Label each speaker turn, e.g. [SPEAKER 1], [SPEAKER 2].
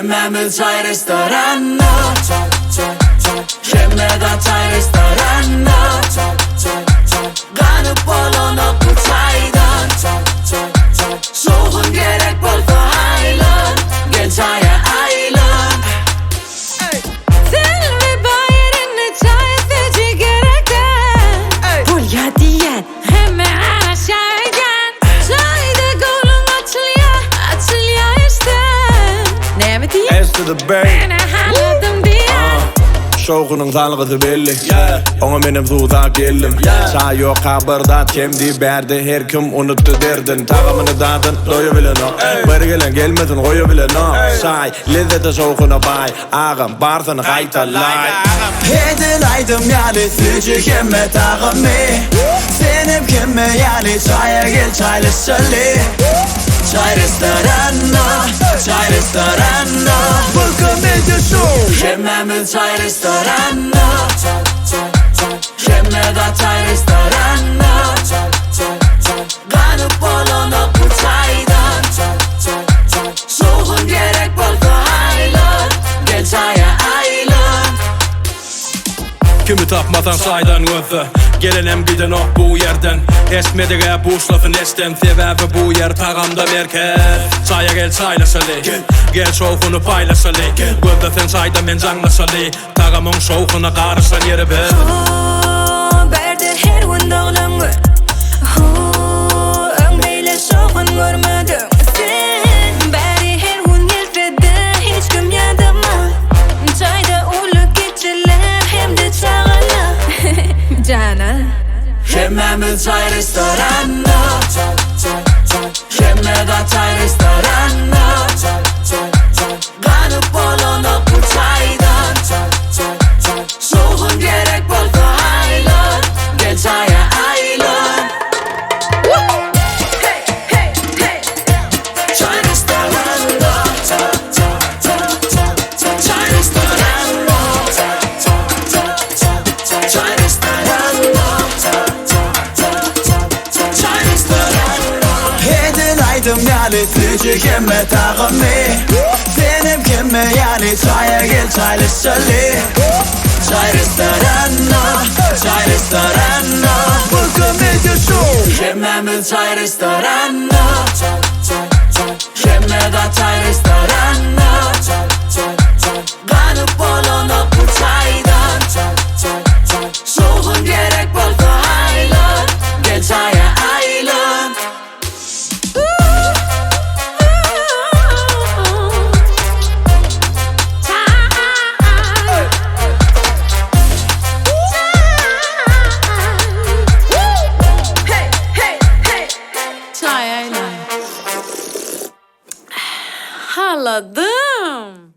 [SPEAKER 1] Hemmemiz çay restoranı, Hemmeda çay restoranı, kanıp olana bu çaydan. Soğun gerek bol faylan, gel çaya aylan.
[SPEAKER 2] Sen ve bayırını çay feci gerekten. Polya diyen hemen aşağıdan. Çayda golüm açılıyor işte. Ne mi diyen?
[SPEAKER 3] S to the Bay.
[SPEAKER 2] Ben anladım diyen.
[SPEAKER 3] Şokunun tanrısı belli, ona benim suda geldim. Çay yok haberda kendi berdi, her kim unuttu derdin. Tağımını dadın doyabilin o, bari gelen gelmedin koyabilin o. Çay lezzeti şokuna bay, ağam barsın haytalay.
[SPEAKER 1] Hedilaydım yani sıcı kemme tağımı. Senim kemme yani çaya gel çaylı söyle. Çay restoranı, çay restoranı. Welcome to the show. Hemmemiz çay restoranı, Hemmeda çay restoranı. Kanıp olana bu çaydan. Soğun gerek bol faylan, gel çaya aylan.
[SPEAKER 4] Kimi tapmadan saydan özü gelenem giden o bu yerden. Esmedige bu lafın esten sebebi bu yer tağamda merkez. Çaya gel çaylasali, gel soğukunu paylasali. Gözdefen çayda men canlasali, tağamın soğukuna karışan yeri bil.
[SPEAKER 2] Berde her gün dağlanır. Ömreyle soğukun görmedim. Sen beri her gün yelfedi, hiç kim yadama. Çayda ulu geçiler hem de çağala. Cana.
[SPEAKER 1] Hemmemiz çay restoranı, Hemmeda çay restoranı. Kanıp olana bu çaydan. Soğun gerek bol faylan, gel çaya aylan. Çay restoranı, çay restoranı, çay restoranı. Hedilaydım yani sıcı kemme tağımı. Senim kemme yani çaya gel çaylı söyle. Çay restoranı, çay restoranı. Welcome to the show. Hemmemiz çay restoranı, Hemmeda çay restoranı. Kanıp olana bu çaydan. Soğun gerek bol faylan, gel çaya aylan.
[SPEAKER 2] Çay aylan. Haladım.